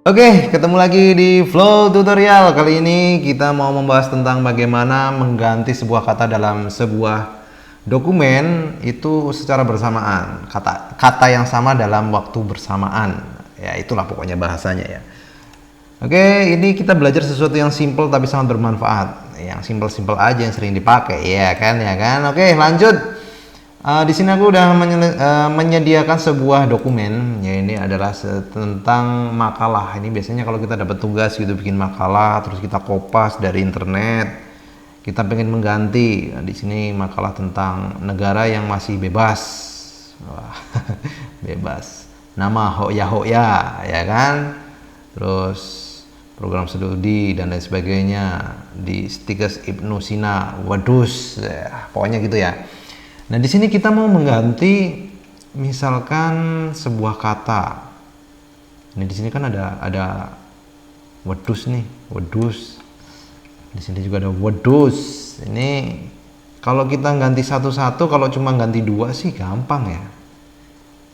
Oke, ketemu lagi di Flow Tutorial. Kali ini kita mau membahas tentang bagaimana mengganti sebuah kata dalam sebuah dokumen itu secara bersamaan. Kata yang sama dalam waktu bersamaan. Ya, itulah pokoknya bahasanya ya. Oke, ini kita belajar sesuatu yang simple tapi sangat bermanfaat. Yang simple-simple aja yang sering dipakai, ya kan, ya kan. Oke, lanjut. Di sini aku udah menyediakan sebuah dokumen. Ya, ini adalah tentang makalah. Ini biasanya kalau kita dapat tugas gitu bikin makalah, terus kita kopas dari internet. Kita pengen mengganti. Nah, di sini makalah tentang negara yang masih bebas. Wah, bebas. Nama Hoya, ya kan? Terus program studi dan lain sebagainya di Stikas Ibnu Sina Wadus, ya, pokoknya gitu ya. Nah, di sini kita mau mengganti misalkan sebuah kata. Nah, di sini kan ada wedus nih, wedus. Di sini juga ada wedus. Ini kalau kita ganti satu-satu, kalau cuma ganti dua sih gampang ya.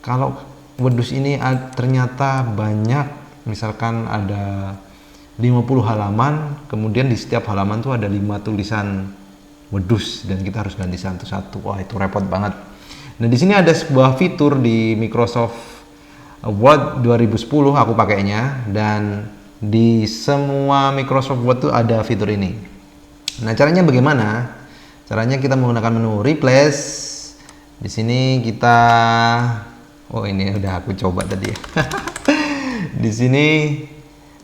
Kalau wedus ini ternyata banyak, misalkan ada 50 halaman, kemudian di setiap halaman tuh ada 5 tulisan wedus dan kita harus ganti satu-satu. Wah, itu repot banget. Nah, di sini ada sebuah fitur di Microsoft Word 2010 aku pakainya, dan di semua Microsoft Word tuh ada fitur ini. Nah, caranya bagaimana? Caranya kita menggunakan menu replace. Di sini kita ini udah aku coba tadi ya. Di sini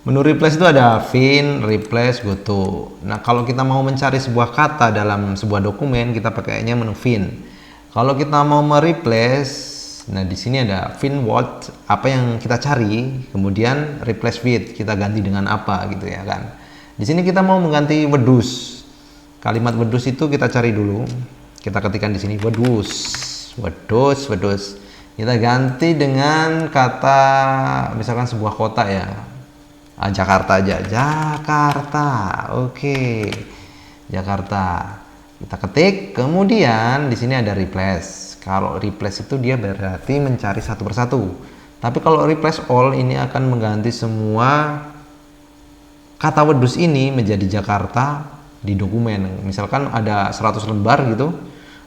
menu replace itu ada find, replace, goto. Nah, kalau kita mau mencari sebuah kata dalam sebuah dokumen, kita pakainya menu find. Kalau kita mau mereplace, nah di sini ada find what, apa yang kita cari, kemudian replace with, kita ganti dengan apa gitu ya kan. Di sini kita mau mengganti wedus. Kalimat wedus itu kita cari dulu. Kita ketikkan di sini wedus. Wedus, wedus. Kita ganti dengan kata misalkan sebuah kota ya. Jakarta aja, Jakarta. Oke. Jakarta. Kita ketik, kemudian di sini ada replace. Kalau replace itu dia berarti mencari satu persatu. Tapi kalau replace all ini akan mengganti semua kata wedus ini menjadi Jakarta di dokumen. Misalkan ada 100 lembar gitu,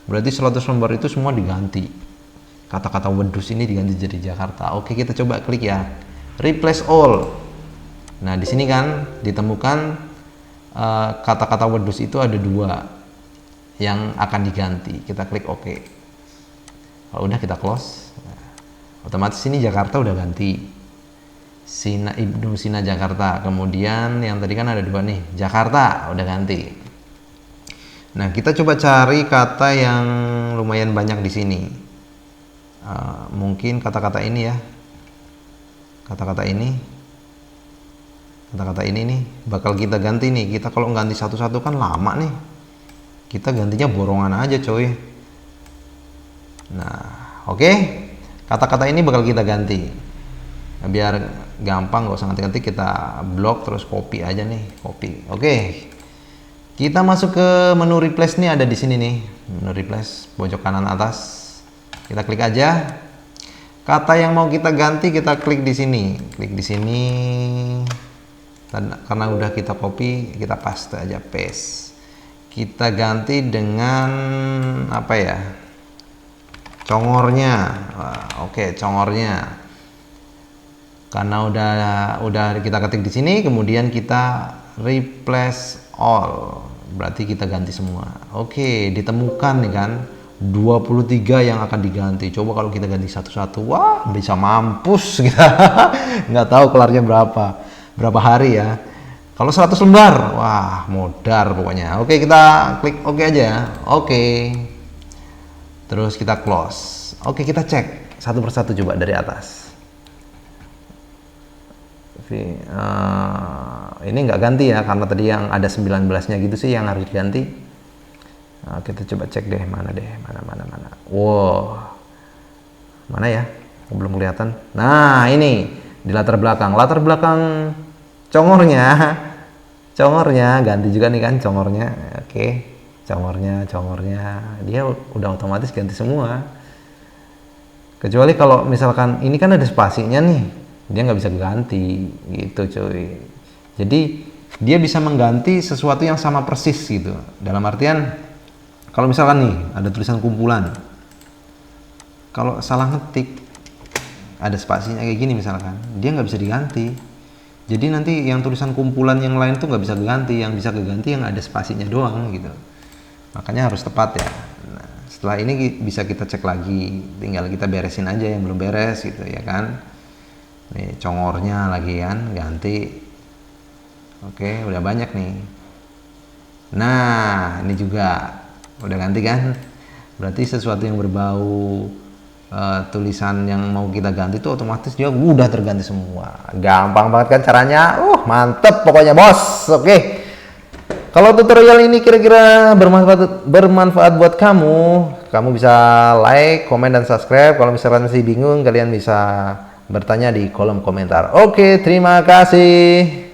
berarti 100 lembar itu semua diganti. Kata-kata wedus ini diganti jadi Jakarta. Oke, kita coba klik ya. Replace all. Nah, di sini kan ditemukan kata-kata wedus itu ada 2 yang akan diganti. Kita klik OK. Kalau udah kita close. Nah, otomatis ini Jakarta udah ganti. Sina Ibnu Sina Jakarta. Kemudian yang tadi kan ada 2 nih, Jakarta udah ganti. Nah, kita coba cari kata yang lumayan banyak di sini. Mungkin kata-kata ini ya. Kata-kata ini nih bakal kita ganti nih. Kita kalau ganti satu-satu kan lama nih. Kita gantinya borongan aja coy. Nah, oke. Kata-kata ini bakal kita ganti. Nah, biar gampang, gak usah ngetik-ngetik, kita blok terus copy aja nih, copy. Oke. Kita masuk ke menu replace nih, ada di sini nih. Menu replace pojok kanan atas. Kita klik aja. Kata yang mau kita ganti kita klik di sini. Klik di sini. Karena udah kita copy, kita paste aja, paste. Kita ganti dengan apa ya? Congornya. Oke, congornya. Karena udah kita ketik di sini, kemudian kita replace all. Berarti kita ganti semua. Oke, ditemukan nih kan 23 yang akan diganti. Coba kalau kita ganti satu-satu, wah bisa mampus kita. Nggak tahu kelarnya berapa hari ya. Kalau 100 lembar, wah modar pokoknya. Oke, kita klik OK aja ya. Oke. Terus kita close. Oke, kita cek satu persatu coba dari atas. Ini nggak ganti ya, karena tadi yang ada 19-nya gitu sih yang harus diganti. Nah, kita coba cek deh, mana. Wow. Mana ya? Belum kelihatan. Nah, ini di latar belakang congornya ganti juga nih kan congornya. Oke, congornya dia udah otomatis ganti semua. Kecuali kalau misalkan ini kan ada spasinya nih. dia nggak bisa ganti gitu cuy. Jadi dia bisa mengganti sesuatu yang sama persis gitu. Dalam artian kalau misalkan nih ada tulisan kumpulan, kalau salah ngetik ada spasinya kayak gini misalkan, dia nggak bisa diganti. Jadi nanti yang tulisan kumpulan yang lain tuh nggak bisa diganti, yang bisa diganti yang ada spasinya doang gitu. Makanya harus tepat ya. Nah, setelah ini bisa kita cek lagi, tinggal kita beresin aja yang belum beres gitu ya kan. Nih congornya lagi kan ganti. Oke, udah banyak nih. Nah, ini juga udah ganti kan. Berarti sesuatu yang berbau tulisan yang mau kita ganti itu otomatis dia udah terganti semua. Gampang banget kan caranya. Mantep pokoknya bos. Oke. Kalau tutorial ini kira-kira bermanfaat buat kamu bisa like, komen, dan subscribe. Kalau misalkan masih bingung, kalian bisa bertanya di kolom komentar. Oke, terima kasih.